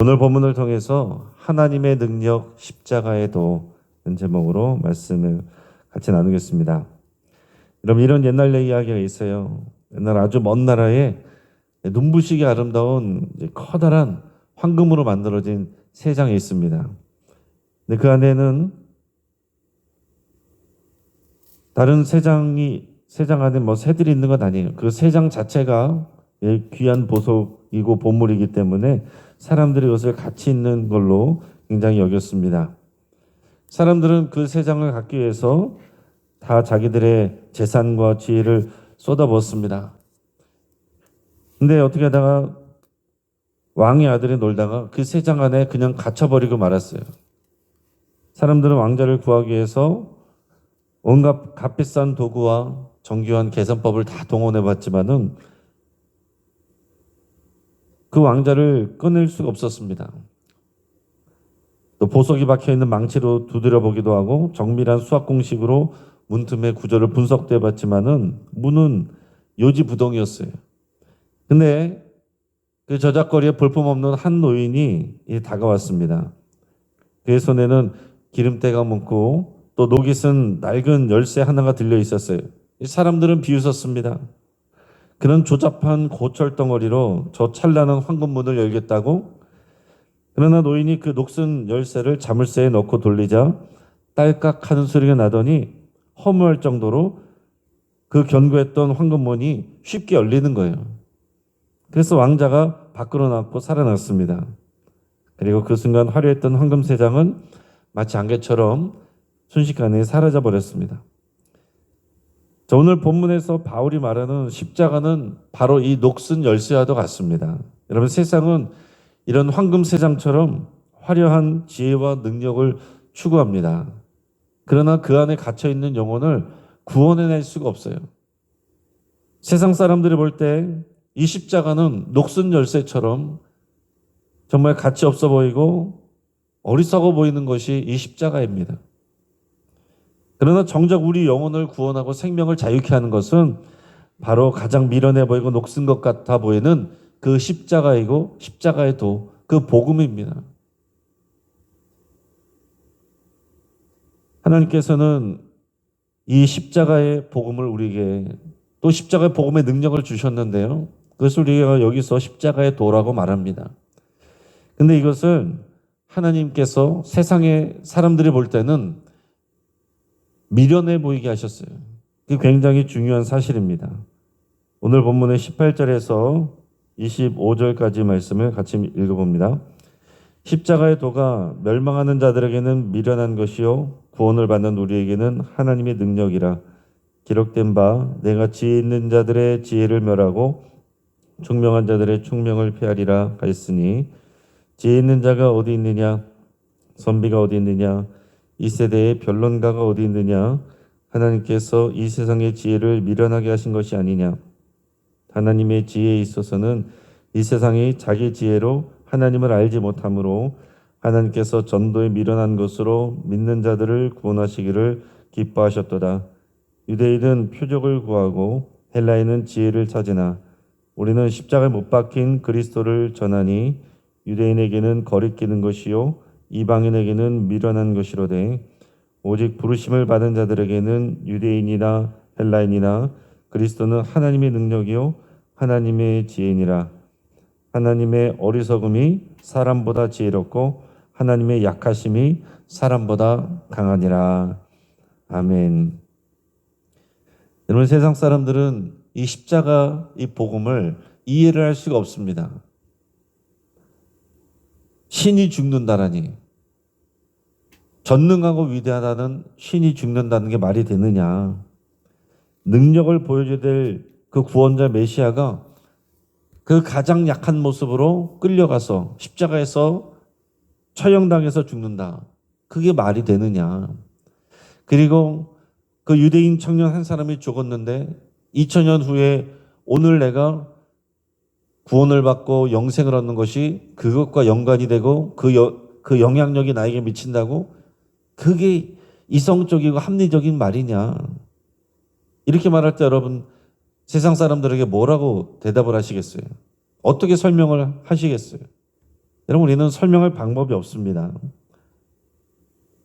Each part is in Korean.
오늘 본문을 통해서 하나님의 능력 십자가의 도는 제목으로 말씀을 같이 나누겠습니다. 여러분, 이런 옛날 이야기가 있어요. 옛날 아주 먼 나라에 눈부시게 아름다운 커다란 황금으로 만들어진 세장이 있습니다. 근데 그 안에는 다른 세장 안에 새들이 있는 건 아니에요. 그 세장 자체가 귀한 보석이고 보물이기 때문에 사람들이 이것을 가치 있는 걸로 굉장히 여겼습니다. 사람들은 그 세장을 갖기 위해서 다 자기들의 재산과 지혜를 쏟아부었습니다. 근데 어떻게 하다가 왕의 아들이 놀다가 그 세장 안에 그냥 갇혀버리고 말았어요. 사람들은 왕자를 구하기 위해서 온갖 값비싼 도구와 정교한 계산법을 다 동원해봤지만은 그 왕자를 꺼낼 수가 없었습니다. 또 보석이 박혀있는 망치로 두드려보기도 하고 정밀한 수학 공식으로 문틈의 구조를 분석해봤지만은 문은 요지부동이었어요. 근데 그 저작거리에 볼품없는 한 노인이 다가왔습니다. 그의 손에는 기름때가 묻고 또 녹이 쓴 낡은 열쇠 하나가 들려 있었어요. 사람들은 비웃었습니다. 그런 조잡한 고철 덩어리로 저 찬란한 황금문을 열겠다고? 그러나 노인이 그 녹슨 열쇠를 자물쇠에 넣고 돌리자 딸깍 하는 소리가 나더니 허무할 정도로 그 견고했던 황금문이 쉽게 열리는 거예요. 그래서 왕자가 밖으로 나왔고 살아났습니다. 그리고 그 순간 화려했던 황금 세장은 마치 안개처럼 순식간에 사라져 버렸습니다. 자, 오늘 본문에서 바울이 말하는 십자가는 바로 이 녹슨 열쇠와도 같습니다. 여러분, 세상은 이런 황금 세장처럼 화려한 지혜와 능력을 추구합니다. 그러나 그 안에 갇혀 있는 영혼을 구원해낼 수가 없어요. 세상 사람들이 볼 때 이 십자가는 녹슨 열쇠처럼 정말 가치 없어 보이고 어리석어 보이는 것이 이 십자가입니다. 그러나 정작 우리 영혼을 구원하고 생명을 자유케 하는 것은 바로 가장 미련해 보이고 녹슨 것 같아 보이는 그 십자가이고 십자가의 도, 그 복음입니다. 하나님께서는 이 십자가의 복음을 우리에게 또 십자가의 복음의 능력을 주셨는데요. 그것을 우리가 여기서 십자가의 도라고 말합니다. 근데 이것을 하나님께서 세상의 사람들이 볼 때는 미련해 보이게 하셨어요. 그게 굉장히 중요한 사실입니다. 오늘 본문의 18절에서 25절까지 말씀을 같이 읽어봅니다. 십자가의 도가 멸망하는 자들에게는 미련한 것이요 구원을 받는 우리에게는 하나님의 능력이라. 기록된 바 내가 지혜 있는 자들의 지혜를 멸하고 총명한 자들의 총명을 폐하리라 하였으니 지혜 있는 자가 어디 있느냐, 선비가 어디 있느냐, 이 세대의 변론가가 어디 있느냐. 하나님께서 이 세상의 지혜를 미련하게 하신 것이 아니냐. 하나님의 지혜에 있어서는 이 세상이 자기 지혜로 하나님을 알지 못하므로 하나님께서 전도에 미련한 것으로 믿는 자들을 구원하시기를 기뻐하셨도다. 유대인은 표적을 구하고 헬라인은 지혜를 찾으나 우리는 십자가에 못 박힌 그리스도를 전하니 유대인에게는 거리끼는 것이요 이방인에게는 미련한 것이로되 오직 부르심을 받은 자들에게는 유대인이나 헬라인이나 그리스도는 하나님의 능력이요 하나님의 지혜니라. 하나님의 어리석음이 사람보다 지혜롭고 하나님의 약하심이 사람보다 강하니라. 아멘. 여러분, 세상 사람들은 이 십자가 이 복음을 이해를 할 수가 없습니다. 신이 죽는다라니, 전능하고 위대하다는 신이 죽는다는 게 말이 되느냐. 능력을 보여줘야 될 그 구원자 메시아가 그 가장 약한 모습으로 끌려가서 십자가에서 처형당해서 죽는다. 그게 말이 되느냐. 그리고 그 유대인 청년 한 사람이 죽었는데 2000년 후에 오늘 내가 구원을 받고 영생을 얻는 것이 그것과 연관이 되고 그 영향력이 나에게 미친다고? 그게 이성적이고 합리적인 말이냐? 이렇게 말할 때 여러분, 세상 사람들에게 뭐라고 대답을 하시겠어요? 어떻게 설명을 하시겠어요? 여러분, 우리는 설명할 방법이 없습니다.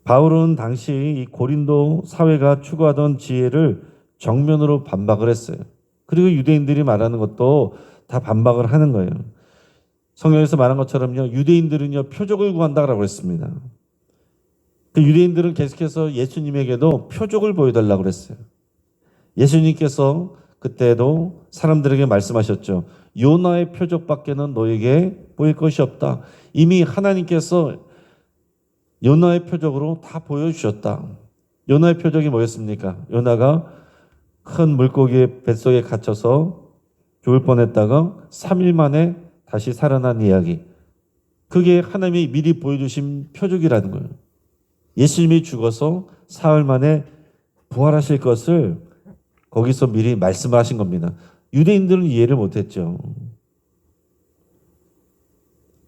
바울은 당시 이 고린도 사회가 추구하던 지혜를 정면으로 반박을 했어요. 그리고 유대인들이 말하는 것도 다 반박을 하는 거예요. 성경에서 말한 것처럼요, 유대인들은요 표적을 구한다라고 했습니다. 그 유대인들은 계속해서 예수님에게도 표적을 보여달라고 그랬어요. 예수님께서 그때도 사람들에게 말씀하셨죠. 요나의 표적밖에는 너에게 보일 것이 없다. 이미 하나님께서 요나의 표적으로 다 보여주셨다. 요나의 표적이 뭐였습니까? 요나가 큰 물고기의 뱃속에 갇혀서 죽을 뻔했다가 3일 만에 다시 살아난 이야기. 그게 하나님이 미리 보여주신 표적이라는 거예요. 예수님이 죽어서 사흘 만에 부활하실 것을 거기서 미리 말씀을 하신 겁니다. 유대인들은 이해를 못했죠.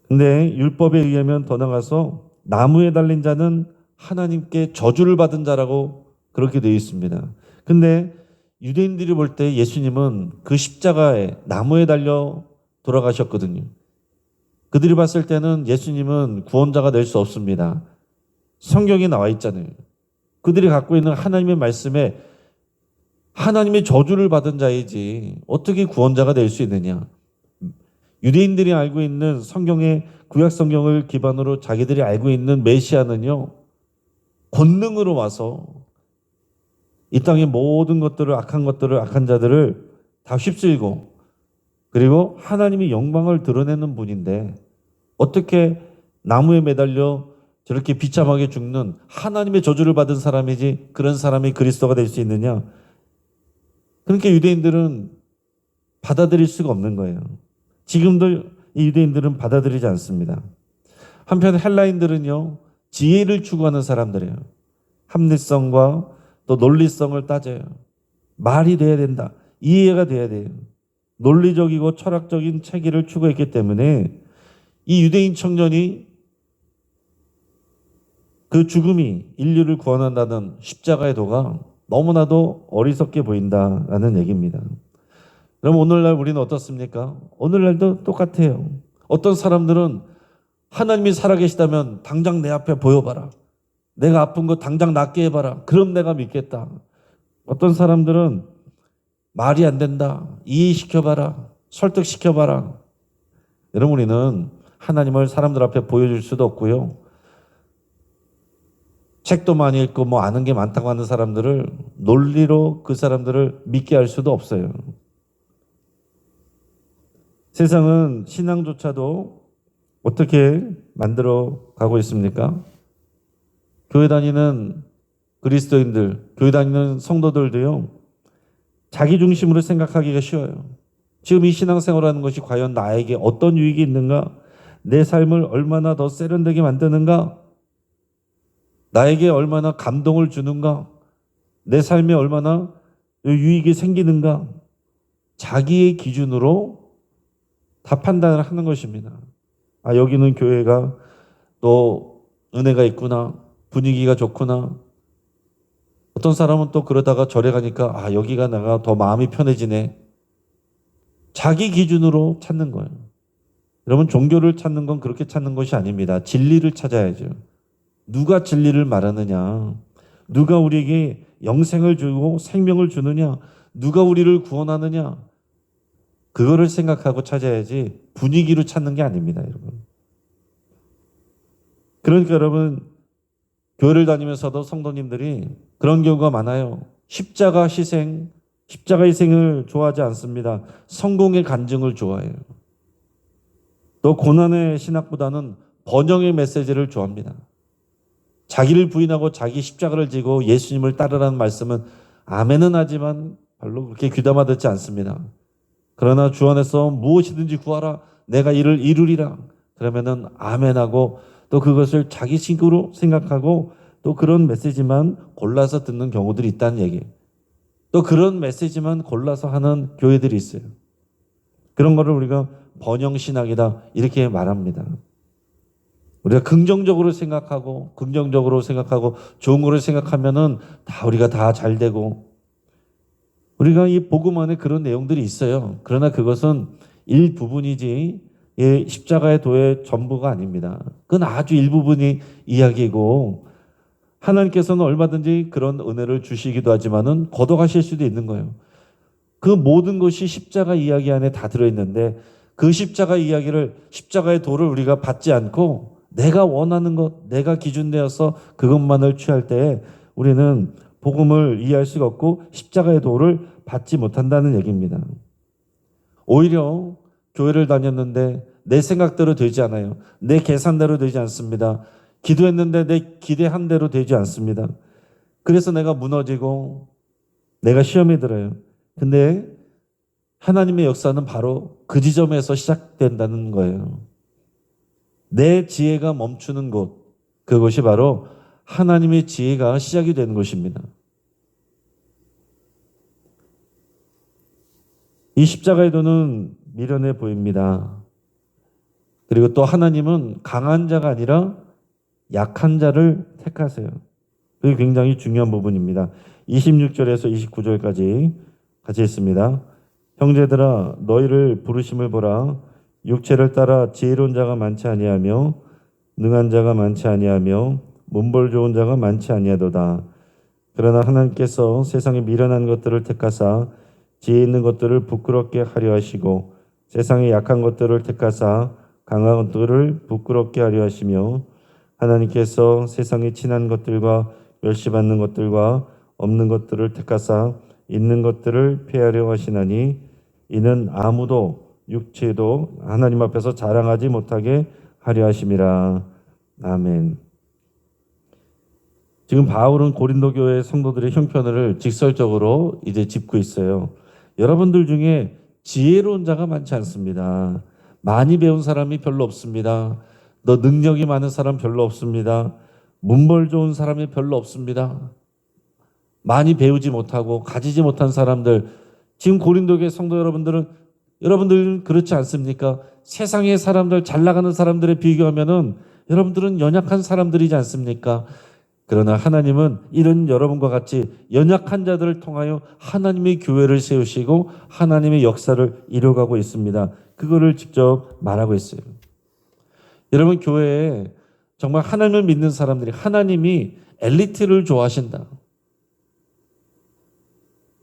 근데 율법에 의하면 더 나가서 나무에 달린 자는 하나님께 저주를 받은 자라고 그렇게 되어 있습니다. 근데 유대인들이 볼 때 예수님은 그 십자가에 나무에 달려 돌아가셨거든요. 그들이 봤을 때는 예수님은 구원자가 될 수 없습니다. 성경에 나와 있잖아요. 그들이 갖고 있는 하나님의 말씀에 하나님의 저주를 받은 자이지 어떻게 구원자가 될 수 있느냐. 유대인들이 알고 있는 성경의 구약 성경을 기반으로 자기들이 알고 있는 메시아는요, 권능으로 와서 이 땅의 모든 것들을, 악한 자들을 다 휩쓸고, 그리고 하나님의 영광을 드러내는 분인데 어떻게 나무에 매달려 저렇게 비참하게 죽는 하나님의 저주를 받은 사람이지 그런 사람이 그리스도가 될 수 있느냐. 그러니까 유대인들은 받아들일 수가 없는 거예요. 지금도 이 유대인들은 받아들이지 않습니다. 한편 헬라인들은요, 지혜를 추구하는 사람들이에요. 합리성과 또 논리성을 따져요. 말이 돼야 된다. 이해가 돼야 돼요. 논리적이고 철학적인 체계를 추구했기 때문에 이 유대인 청년이 그 죽음이 인류를 구원한다는 십자가의 도가 너무나도 어리석게 보인다라는 얘기입니다. 그럼 오늘날 우리는 어떻습니까? 오늘날도 똑같아요. 어떤 사람들은 하나님이 살아계시다면 당장 내 앞에 보여봐라. 내가 아픈 거 당장 낫게 해봐라. 그럼 내가 믿겠다. 어떤 사람들은 말이 안 된다. 이해시켜봐라. 설득시켜봐라. 여러분, 우리는 하나님을 사람들 앞에 보여줄 수도 없고요. 책도 많이 읽고 뭐 아는 게 많다고 하는 사람들을 논리로 그 사람들을 믿게 할 수도 없어요. 세상은 신앙조차도 어떻게 만들어 가고 있습니까? 교회 다니는 그리스도인들, 교회 다니는 성도들도요, 자기 중심으로 생각하기가 쉬워요. 지금 이 신앙생활하는 것이 과연 나에게 어떤 유익이 있는가? 내 삶을 얼마나 더 세련되게 만드는가? 나에게 얼마나 감동을 주는가? 내 삶에 얼마나 유익이 생기는가? 자기의 기준으로 다 판단을 하는 것입니다. 아, 여기는 교회가 또 은혜가 있구나. 분위기가 좋구나. 어떤 사람은 또 그러다가 절에 가니까 아, 여기가 내가 더 마음이 편해지네. 자기 기준으로 찾는 거예요. 여러분, 종교를 찾는 건 그렇게 찾는 것이 아닙니다. 진리를 찾아야죠. 누가 진리를 말하느냐? 누가 우리에게 영생을 주고 생명을 주느냐? 누가 우리를 구원하느냐? 그거를 생각하고 찾아야지 분위기로 찾는 게 아닙니다, 여러분. 그러니까 여러분, 교회를 다니면서도 성도님들이 그런 경우가 많아요. 십자가 희생을 좋아하지 않습니다. 성공의 간증을 좋아해요. 또 고난의 신학보다는 번영의 메시지를 좋아합니다. 자기를 부인하고 자기 십자가를 지고 예수님을 따르라는 말씀은 아멘은 하지만 별로 그렇게 귀담아 듣지 않습니다. 그러나 주 안에서 무엇이든지 구하라. 내가 이를 이루리라. 그러면은 아멘하고 또 그것을 자기 식으로 생각하고 또 그런 메시지만 골라서 듣는 경우들이 있다는 얘기예요. 또 그런 메시지만 골라서 하는 교회들이 있어요. 그런 거를 우리가 번영신학이다 이렇게 말합니다. 우리가 긍정적으로 생각하고 좋은 거를 생각하면은 우리가 다 잘 되고, 우리가 이 복음 안에 그런 내용들이 있어요. 그러나 그것은 일부분이지 이 십자가의 도의 전부가 아닙니다. 그건 아주 일부분이 이야기고 하나님께서는 얼마든지 그런 은혜를 주시기도 하지만은 거둬가실 수도 있는 거예요. 그 모든 것이 십자가 이야기 안에 다 들어있는데 그 십자가 이야기를 십자가의 도를 우리가 받지 않고 내가 원하는 것, 내가 기준 되어서 그것만을 취할 때에 우리는 복음을 이해할 수가 없고 십자가의 도를 받지 못한다는 얘기입니다. 오히려 교회를 다녔는데 내 생각대로 되지 않아요. 내 계산대로 되지 않습니다. 기도했는데 내 기대한 대로 되지 않습니다. 그래서 내가 무너지고 내가 시험에 들어요. 근데 하나님의 역사는 바로 그 지점에서 시작된다는 거예요. 내 지혜가 멈추는 곳, 그것이 바로 하나님의 지혜가 시작이 되는 것입니다. 이 십자가의 도는 미련해 보입니다. 그리고 또 하나님은 강한 자가 아니라 약한 자를 택하세요. 그게 굉장히 중요한 부분입니다. 26절에서 29절까지 같이 읽습니다. 형제들아 너희를 부르심을 보라. 육체를 따라 지혜로운 자가 많지 아니하며 능한 자가 많지 아니하며 문벌 좋은 자가 많지 아니하도다. 그러나 하나님께서 세상에 미련한 것들을 택하사 지혜 있는 것들을 부끄럽게 하려 하시고 세상에 약한 것들을 택하사 강한 것들을 부끄럽게 하려 하시며 하나님께서 세상에 친한 것들과 멸시받는 것들과 없는 것들을 택하사 있는 것들을 폐하려 하시나니 이는 아무도 육체도 하나님 앞에서 자랑하지 못하게 하려 하심이라. 아멘. 지금 바울은 고린도 교회 성도들의 형편을 직설적으로 이제 짚고 있어요. 여러분들 중에 지혜로운 자가 많지 않습니다. 많이 배운 사람이 별로 없습니다. 너 능력이 많은 사람 별로 없습니다. 문벌 좋은 사람이 별로 없습니다. 많이 배우지 못하고 가지지 못한 사람들, 지금 고린도 교회 성도 여러분들은 그렇지 않습니까? 세상의 사람들, 잘 나가는 사람들에 비교하면은 여러분들은 연약한 사람들이지 않습니까? 그러나 하나님은 이런 여러분과 같이 연약한 자들을 통하여 하나님의 교회를 세우시고 하나님의 역사를 이루어가고 있습니다. 그거를 직접 말하고 있어요. 여러분 교회에 정말 하나님을 믿는 사람들이 하나님이 엘리트를 좋아하신다.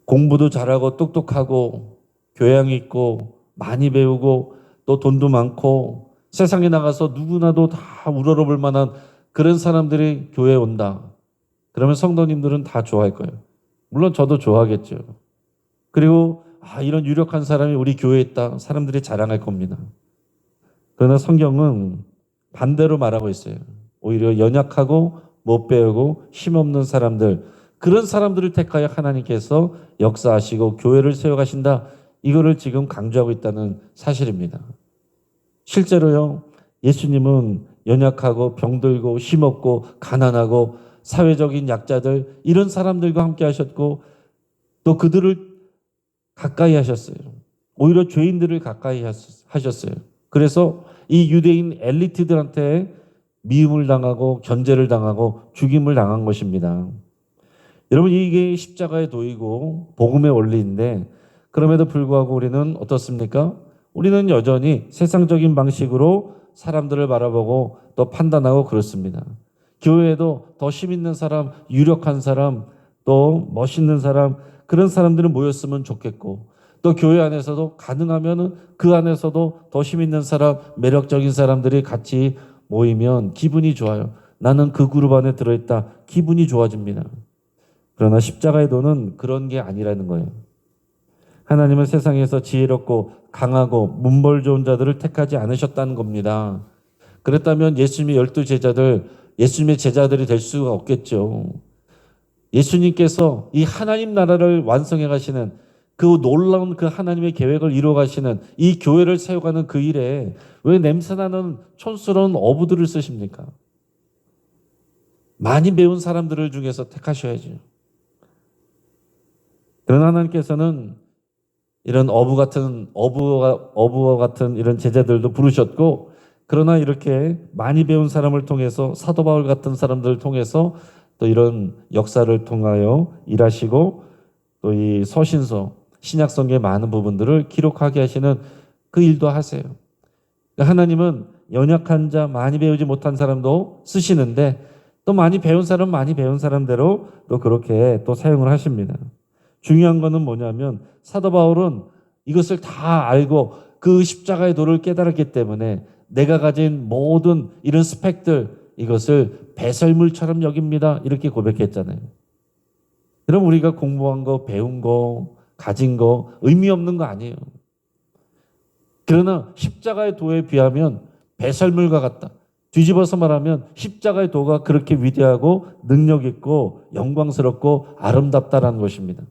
공부도 잘하고 똑똑하고 교양 있고 많이 배우고 또 돈도 많고 세상에 나가서 누구나도 다 우러러볼 만한 그런 사람들이 교회에 온다. 그러면 성도님들은 다 좋아할 거예요. 물론 저도 좋아하겠죠. 그리고 이런 유력한 사람이 우리 교회에 있다. 사람들이 자랑할 겁니다. 그러나 성경은 반대로 말하고 있어요. 오히려 연약하고 못 배우고 힘없는 사람들, 그런 사람들을 택하여 하나님께서 역사하시고 교회를 세워가신다. 이거를 지금 강조하고 있다는 사실입니다. 실제로요, 예수님은 연약하고 병들고 힘없고 가난하고 사회적인 약자들 이런 사람들과 함께 하셨고 또 그들을 가까이 하셨어요. 오히려 죄인들을 가까이 하셨어요. 그래서 이 유대인 엘리트들한테 미움을 당하고 견제를 당하고 죽임을 당한 것입니다. 여러분 이게 십자가의 도이고 복음의 원리인데 그럼에도 불구하고 우리는 어떻습니까? 우리는 여전히 세상적인 방식으로 사람들을 바라보고 또 판단하고 그렇습니다. 교회에도 더 힘 있는 사람, 유력한 사람, 또 멋있는 사람, 그런 사람들은 모였으면 좋겠고 또 교회 안에서도 가능하면 그 안에서도 더 힘 있는 사람, 매력적인 사람들이 같이 모이면 기분이 좋아요. 나는 그 그룹 안에 들어있다. 기분이 좋아집니다. 그러나 십자가의 도는 그런 게 아니라는 거예요. 하나님은 세상에서 지혜롭고 강하고 문벌 좋은 자들을 택하지 않으셨다는 겁니다. 그랬다면 예수님의 12제자들, 예수님의 제자들이 될 수가 없겠죠. 예수님께서 이 하나님 나라를 완성해 가시는 그 놀라운 그 하나님의 계획을 이루어 가시는 이 교회를 세워가는 그 일에 왜 냄새나는 촌스러운 어부들을 쓰십니까? 많이 배운 사람들을 중에서 택하셔야죠. 그러나 하나님께서는 이런 어부와 같은 이런 제자들도 부르셨고, 그러나 이렇게 많이 배운 사람을 통해서 사도 바울 같은 사람들을 통해서 또 이런 역사를 통하여 일하시고 또 이 서신서 신약성경의 많은 부분들을 기록하게 하시는 그 일도 하세요. 하나님은 연약한 자, 많이 배우지 못한 사람도 쓰시는데 또 많이 배운 사람은 많이 배운 사람대로 또 그렇게 또 사용을 하십니다. 중요한 거는 뭐냐면 사도 바울은 이것을 다 알고 그 십자가의 도를 깨달았기 때문에 내가 가진 모든 이런 스펙들 이것을 배설물처럼 여깁니다. 이렇게 고백했잖아요. 그럼 우리가 공부한 거, 배운 거, 가진 거 의미 없는 거 아니에요. 그러나 십자가의 도에 비하면 배설물과 같다. 뒤집어서 말하면 십자가의 도가 그렇게 위대하고 능력 있고 영광스럽고 아름답다라는 것입니다.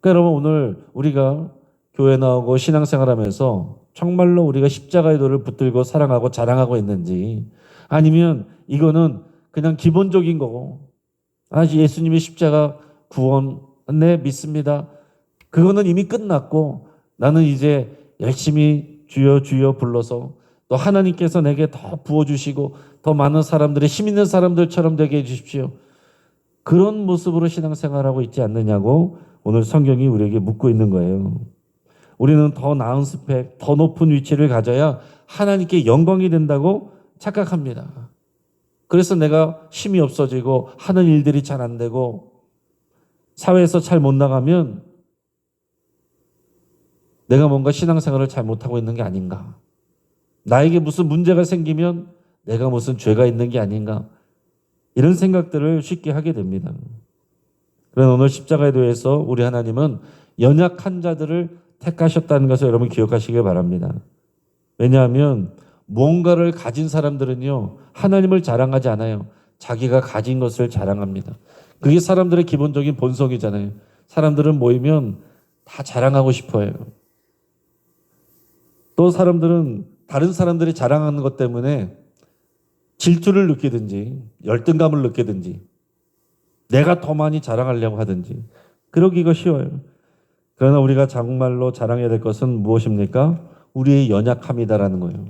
그러니까 여러분 오늘 우리가 교회 나오고 신앙생활하면서 정말로 우리가 십자가의 도를 붙들고 사랑하고 자랑하고 있는지 아니면 이거는 그냥 기본적인 거고 예수님의 십자가 구원에 믿습니다. 그거는 이미 끝났고 나는 이제 열심히 주여 주여 불러서 또 하나님께서 내게 더 부어주시고 더 많은 사람들의 힘 있는 사람들처럼 되게 해주십시오. 그런 모습으로 신앙생활하고 있지 않느냐고 오늘 성경이 우리에게 묻고 있는 거예요. 우리는 더 나은 스펙, 더 높은 위치를 가져야 하나님께 영광이 된다고 착각합니다. 그래서 내가 힘이 없어지고 하는 일들이 잘 안 되고 사회에서 잘 못 나가면 내가 뭔가 신앙생활을 잘 못하고 있는 게 아닌가. 나에게 무슨 문제가 생기면 내가 무슨 죄가 있는 게 아닌가. 이런 생각들을 쉽게 하게 됩니다. 그러나 오늘 십자가에 대해서 우리 하나님은 연약한 자들을 택하셨다는 것을 여러분 기억하시길 바랍니다. 왜냐하면 무언가를 가진 사람들은요, 하나님을 자랑하지 않아요. 자기가 가진 것을 자랑합니다. 그게 사람들의 기본적인 본성이잖아요. 사람들은 모이면 다 자랑하고 싶어요. 또 사람들은 다른 사람들이 자랑하는 것 때문에 질투를 느끼든지 열등감을 느끼든지 내가 더 많이 자랑하려고 하든지 그러기가 쉬워요. 그러나 우리가 정말로 자랑해야 될 것은 무엇입니까? 우리의 연약함이다라는 거예요.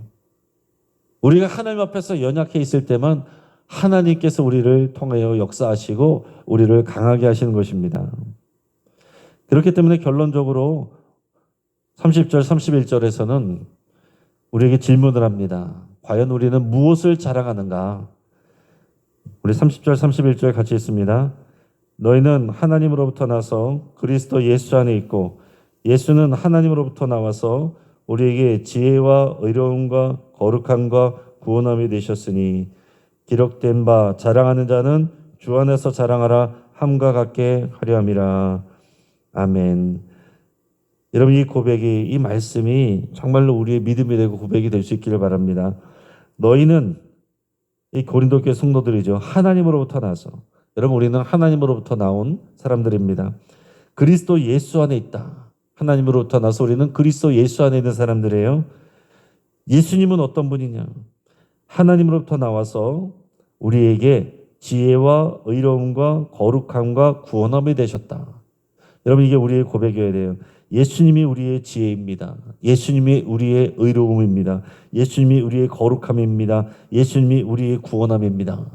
우리가 하나님 앞에서 연약해 있을 때만 하나님께서 우리를 통하여 역사하시고 우리를 강하게 하시는 것입니다. 그렇기 때문에 결론적으로 30절, 31절에서는 우리에게 질문을 합니다. 과연 우리는 무엇을 자랑하는가? 우리 30절, 31절 같이 읽습니다. 너희는 하나님으로부터 나서 그리스도 예수 안에 있고 예수는 하나님으로부터 나와서 우리에게 지혜와 의로움과 거룩함과 구원함이 되셨으니 기록된 바 자랑하는 자는 주 안에서 자랑하라 함과 같게 하려 함이라. 아멘. 여러분 이 고백이 이 말씀이 정말로 우리의 믿음이 되고 고백이 될 수 있기를 바랍니다. 너희는 이 고린도 교회 성도들이죠. 하나님으로부터 나서 여러분 우리는 하나님으로부터 나온 사람들입니다. 그리스도 예수 안에 있다. 하나님으로부터 나서 우리는 그리스도 예수 안에 있는 사람들이에요. 예수님은 어떤 분이냐? 하나님으로부터 나와서 우리에게 지혜와 의로움과 거룩함과 구원함이 되셨다. 여러분 이게 우리의 고백이어야 돼요. 예수님이 우리의 지혜입니다. 예수님이 우리의 의로움입니다. 예수님이 우리의 거룩함입니다. 예수님이 우리의 구원함입니다.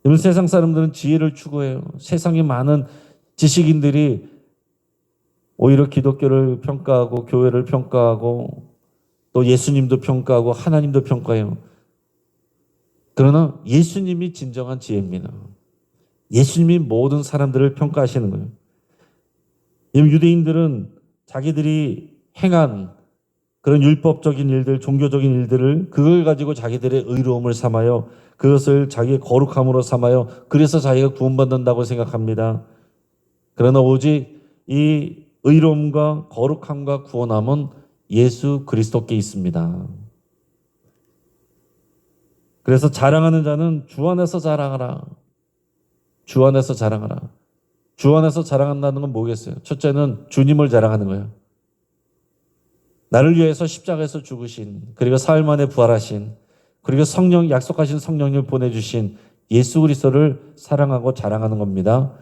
여러분 세상 사람들은 지혜를 추구해요. 세상에 많은 지식인들이 오히려 기독교를 평가하고 교회를 평가하고 또 예수님도 평가하고 하나님도 평가해요. 그러나 예수님이 진정한 지혜입니다. 예수님이 모든 사람들을 평가하시는 거예요. 유대인들은 자기들이 행한 그런 율법적인 일들, 종교적인 일들을 그걸 가지고 자기들의 의로움을 삼아요. 그것을 자기의 거룩함으로 삼아요. 그래서 자기가 구원받는다고 생각합니다. 그러나 오직 이 의로움과 거룩함과 구원함은 예수 그리스도께 있습니다. 그래서 자랑하는 자는 주 안에서 자랑하라. 주 안에서 자랑하라. 주 안에서 자랑한다는 건 뭐겠어요? 첫째는 주님을 자랑하는 거예요. 나를 위해서 십자가에서 죽으신, 그리고 사흘 만에 부활하신, 그리고 성령, 약속하신 성령을 보내주신 예수 그리스도를 사랑하고 자랑하는 겁니다.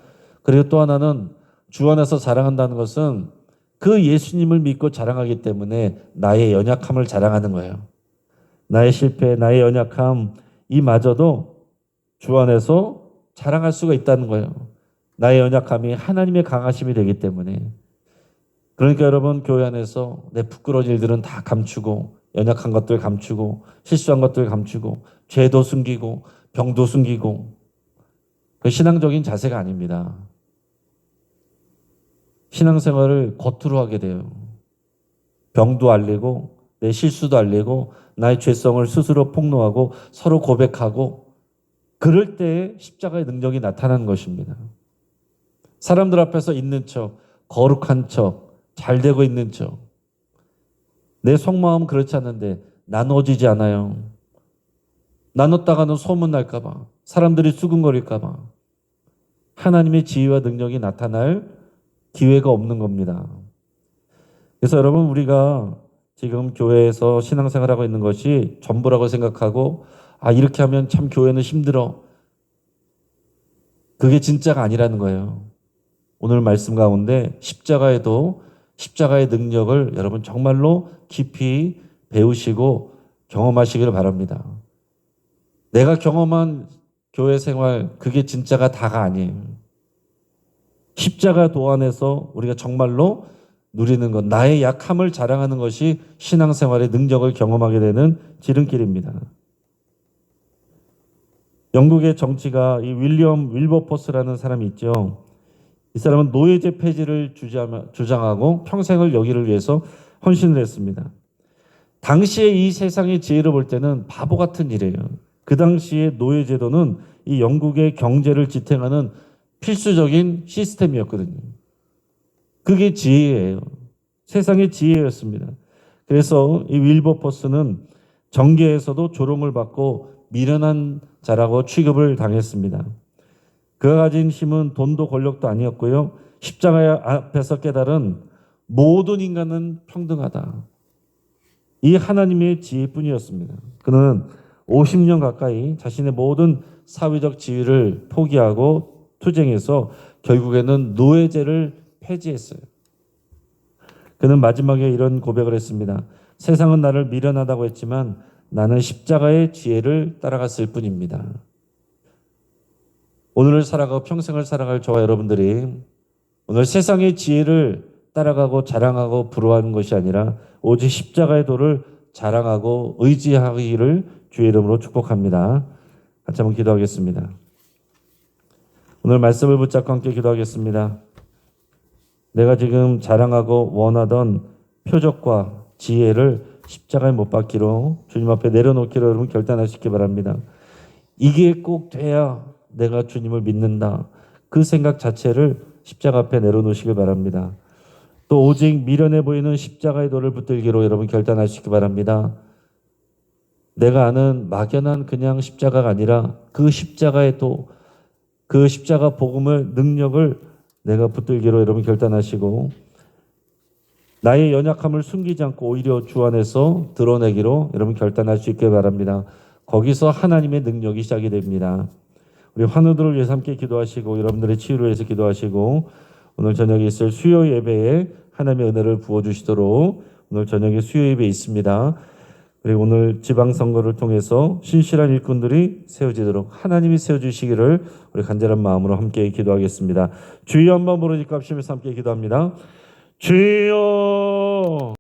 그리고 또 하나는 주 안에서 자랑한다는 것은 그 예수님을 믿고 자랑하기 때문에 나의 연약함을 자랑하는 거예요. 나의 실패, 나의 연약함, 이마저도 주 안에서 자랑할 수가 있다는 거예요. 나의 연약함이 하나님의 강하심이 되기 때문에. 그러니까 여러분 교회 안에서 내 부끄러운 일들은 다 감추고 연약한 것들 감추고 실수한 것들 감추고 죄도 숨기고 병도 숨기고 그 신앙적인 자세가 아닙니다. 신앙생활을 겉으로 하게 돼요. 병도 알리고 내 실수도 알리고 나의 죄성을 스스로 폭로하고 서로 고백하고 그럴 때 십자가의 능력이 나타나는 것입니다. 사람들 앞에서 있는 척, 거룩한 척, 잘 되고 있는 척. 내 속마음은 그렇지 않는데 나눠지지 않아요. 나눴다가는 소문날까 봐. 사람들이 수근거릴까 봐. 하나님의 지혜와 능력이 나타날 기회가 없는 겁니다. 그래서 여러분 우리가 지금 교회에서 신앙생활하고 있는 것이 전부라고 생각하고 이렇게 하면 참 교회는 힘들어. 그게 진짜가 아니라는 거예요. 오늘 말씀 가운데 십자가에도 십자가의 능력을 여러분 정말로 깊이 배우시고 경험하시기를 바랍니다. 내가 경험한 교회 생활 그게 진짜가 다가 아니에요. 십자가 도안에서 우리가 정말로 누리는 것, 나의 약함을 자랑하는 것이 신앙생활의 능력을 경험하게 되는 지름길입니다. 영국의 정치가 이 윌리엄 윌버포스라는 사람이 있죠. 이 사람은 노예제 폐지를 주장하고 평생을 여기를 위해서 헌신을 했습니다. 당시에 이 세상의 지혜를 볼 때는 바보 같은 일이에요. 그 당시에 노예제도는 이 영국의 경제를 지탱하는 필수적인 시스템이었거든요. 그게 지혜예요. 세상의 지혜였습니다. 그래서 이 윌버포스는 정계에서도 조롱을 받고 미련한 자라고 취급을 당했습니다. 그가 가진 힘은 돈도 권력도 아니었고요. 십자가 앞에서 깨달은 모든 인간은 평등하다. 이 하나님의 지혜뿐이었습니다. 그는 50년 가까이 자신의 모든 사회적 지위를 포기하고 투쟁해서 결국에는 노예제를 폐지했어요. 그는 마지막에 이런 고백을 했습니다. 세상은 나를 미련하다고 했지만 나는 십자가의 지혜를 따라갔을 뿐입니다. 오늘을 살아가고 평생을 살아갈 저와 여러분들이 오늘 세상의 지혜를 따라가고 자랑하고 부러워하는 것이 아니라 오직 십자가의 도를 자랑하고 의지하기를 주의 이름으로 축복합니다. 같이 한번 기도하겠습니다. 오늘 말씀을 붙잡고 함께 기도하겠습니다. 내가 지금 자랑하고 원하던 표적과 지혜를 십자가에 못 박기로 주님 앞에 내려놓기로 여러분 결단하시기 바랍니다. 이게 꼭 돼야 내가 주님을 믿는다. 그 생각 자체를 십자가 앞에 내려놓으시길 바랍니다. 또 오직 미련해 보이는 십자가의 도를 붙들기로 여러분 결단하시기 바랍니다. 내가 아는 막연한 그냥 십자가가 아니라 그 십자가의 도, 그 십자가 복음의 능력을 내가 붙들기로 여러분 결단하시고 나의 연약함을 숨기지 않고 오히려 주 안에서 드러내기로 여러분 결단할 수 있길 바랍니다. 거기서 하나님의 능력이 시작이 됩니다. 우리 환우들을 위해서 함께 기도하시고 여러분들의 치유를 위해서 기도하시고 오늘 저녁에 있을 수요 예배에 하나님의 은혜를 부어주시도록 오늘 저녁에 수요 예배 있습니다. 그리고 오늘 지방선거를 통해서 신실한 일꾼들이 세워지도록 하나님이 세워주시기를 우리 간절한 마음으로 함께 기도하겠습니다. 주여 한번 부르짖고 합심해서 함께 기도합니다. 주여